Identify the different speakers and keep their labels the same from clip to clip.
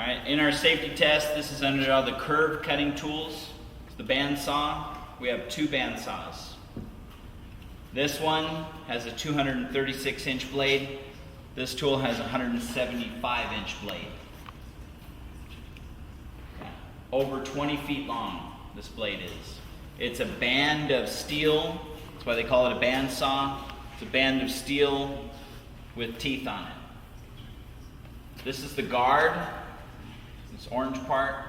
Speaker 1: Alright, in our safety test, this is under all the curve cutting tools. It's the bandsaw. We have two bandsaws. This one has a 236-inch blade. This tool has a 175-inch blade. Over 20 feet long, this blade is. It's a band of steel. That's why they call it a bandsaw. It's a band of steel with teeth on it. This is the guard, this orange part.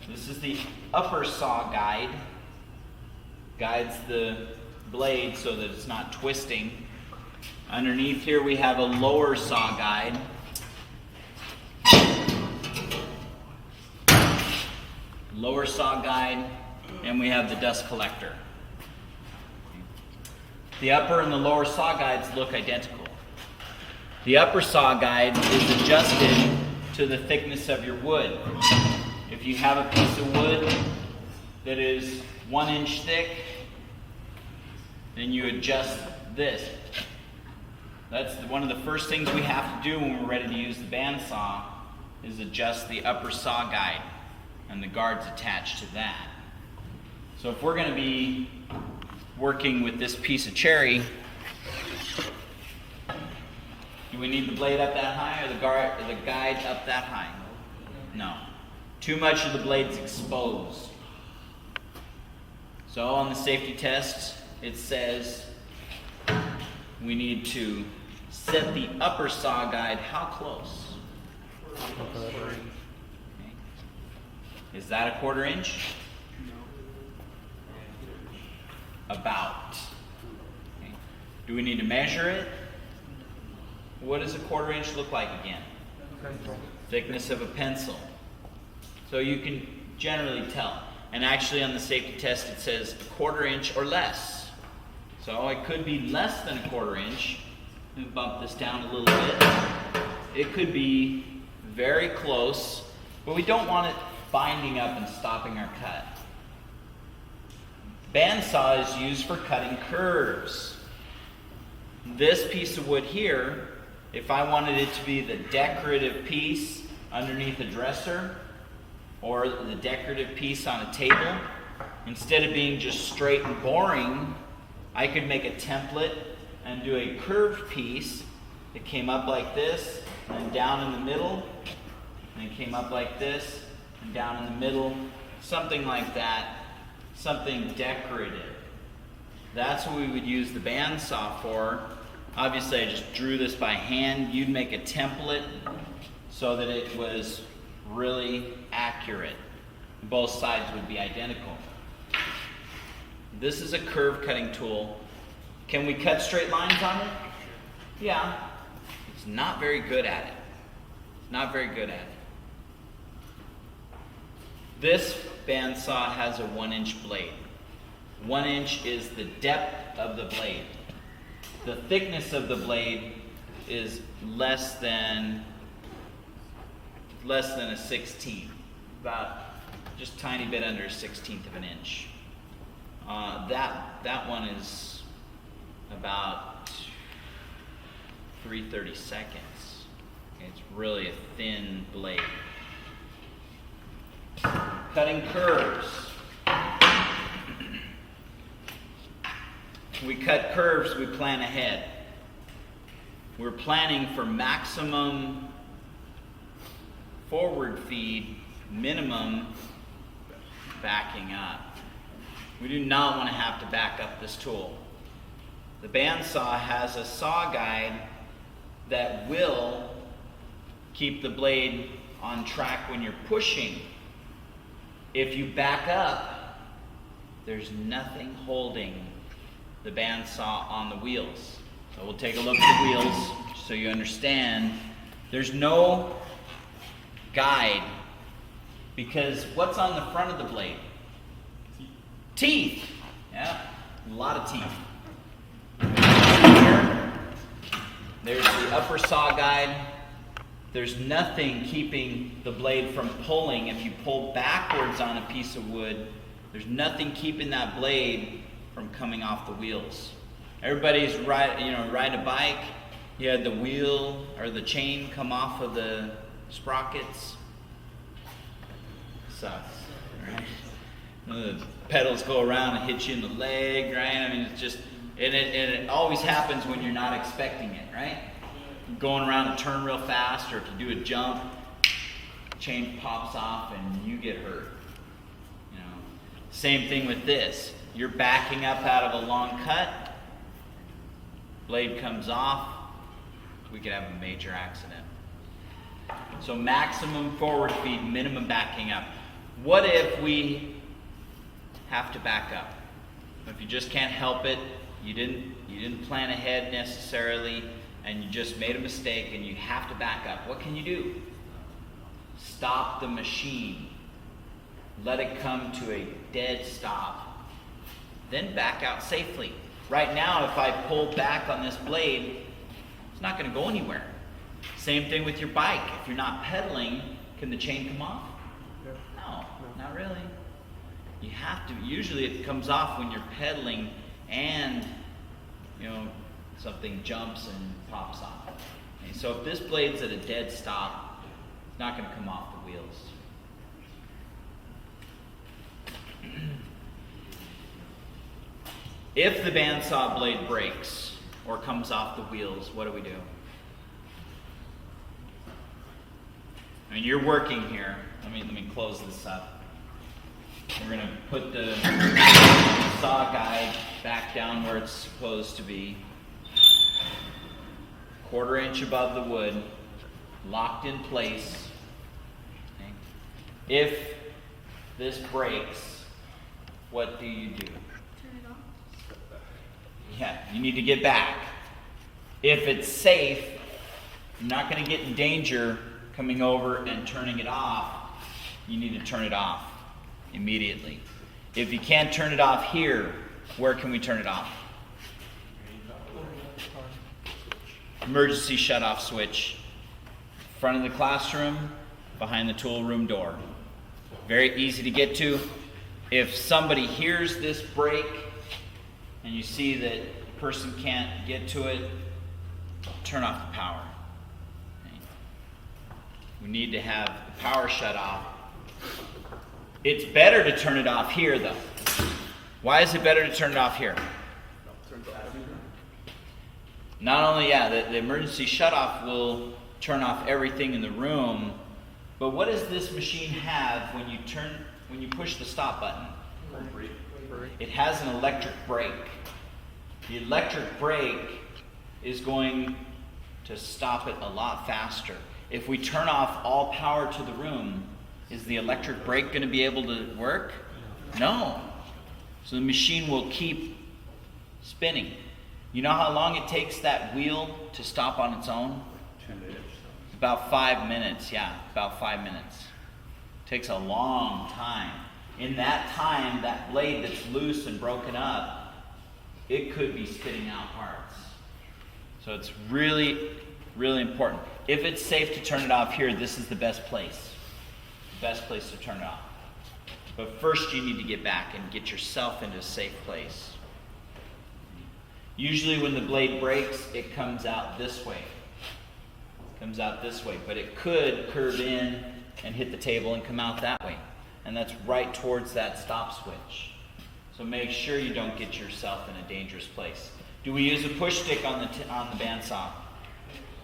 Speaker 1: This is the upper saw guide. Guides the blade so that it's not twisting. Underneath here we have a lower saw guide. Lower saw guide, and we have the dust collector. The upper and the lower saw guides look identical. The upper saw guide is adjusted to the thickness of your wood. If you have a piece of wood that is 1 inch thick, then you adjust this. That's one of the first things we have to do when we're ready to use the bandsaw, is adjust the upper saw guide and the guards attached to that. So if we're going to be working with this piece of cherry, do we need the blade up that high or the guide up that high? No. Too much of the blade's exposed. So on the safety test, it says we need to set the upper saw guide how close? Okay. Is that a 1/4 inch? About. Okay. Do we need to measure it? What does a 1/4 inch look like again? Thickness of a pencil. So you can generally tell. And actually on the safety test it says a 1/4 inch or less. So it could be less than a 1/4 inch. Let me bump this down a little bit. It could be very close, but we don't want it binding up and stopping our cut. Bandsaw is used for cutting curves. This piece of wood here, if I wanted it to be the decorative piece underneath a dresser or the decorative piece on a table, instead of being just straight and boring, I could make a template and do a curved piece that came up like this and down in the middle, and it came up like this and down in the middle, something like that, something decorative. That's what we would use the bandsaw for. Obviously I just drew this by hand. You'd make a template so that it was really accurate. Both sides would be identical. This is a curve cutting tool. Can we cut straight lines on it? Yeah. It's not very good at it. Not very good at it. This bandsaw has a 1 inch blade. 1 inch is the depth of the blade. The thickness of the blade is less than a 1/16, about just a tiny bit under a 1/16 of an inch. That one is about 3/32. It's really a thin blade. Cutting curves. We cut curves, we plan ahead. We're planning for maximum forward feed, minimum backing up. We do not want to have to back up this tool. The bandsaw has a saw guide that will keep the blade on track when you're pushing. If you back up, there's nothing holding the bandsaw on the wheels. So we'll take a look at the wheels so you understand. There's no guide because what's on the front of the blade? Teeth. Yeah, a lot of teeth. Here, there's the upper saw guide. There's nothing keeping the blade from pulling. If you pull backwards on a piece of wood, there's nothing keeping that blade from coming off the wheels. Everybody's riding a bike. You had the wheel or the chain come off of the sprockets. sucks, right? The pedals go around and hit you in the leg, right? I mean, it's just, and it always happens when you're not expecting it, right? Going around a turn real fast, or if you do a jump, chain pops off and you get hurt. You know, same thing with this. You're backing up out of a long cut, blade comes off, we could have a major accident. So maximum forward feed, minimum backing up. What if we have to back up? If you just can't help it, you didn't plan ahead necessarily, and you just made a mistake and you have to back up. What can you do? Stop the machine. Let it come to a dead stop. Then back out safely. Right now, if I pull back on this blade, it's not going to go anywhere. Same thing with your bike. If you're not pedaling, can the chain come off? No, not really. You have to, usually it comes off when you're pedaling and, you know, something jumps and pops off. Okay, so if this blade's at a dead stop, it's not going to come off the wheels. If the bandsaw blade breaks or comes off the wheels, what do we do? I mean, you're working here. Let me close this up. We're going to put the saw guide back down where it's supposed to be. 1/4 inch above the wood, locked in place. Okay. If this breaks, what do you do?
Speaker 2: Turn it off.
Speaker 1: Yeah, you need to get back. If it's safe, you're not going to get in danger coming over and turning it off. You need to turn it off immediately. If you can't turn it off here, where can we turn it off? Emergency shut-off switch. Front of the classroom, behind the tool room door. Very easy to get to. If somebody hears this break and you see that the person can't get to it, turn off the power. Okay. We need to have the power shut off. It's better to turn it off here, though. Why is it better to turn it off here? Not only, the emergency shutoff will turn off everything in the room, but what does this machine have when you push the stop button? It has an electric brake. The electric brake is going to stop it a lot faster. If we turn off all power to the room, is the electric brake going to be able to work? No. So the machine will keep spinning. You know how long it takes that wheel to stop on its own?
Speaker 3: 10 minutes.
Speaker 1: About 5 minutes, about 5 minutes. It takes a long time. In that time, that blade that's loose and broken up, it could be spitting out parts. So it's really, really important. If it's safe to turn it off here, this is the best place. The best place to turn it off. But first you need to get back and get yourself into a safe place. Usually when the blade breaks, it comes out this way. But it could curve in and hit the table and come out that way. And that's right towards that stop switch. So make sure you don't get yourself in a dangerous place. Do we use a push stick on the bandsaw?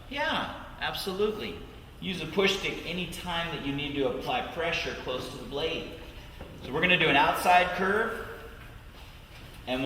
Speaker 1: Yeah, absolutely. Use a push stick any time that you need to apply pressure close to the blade. So we're going to do an outside curve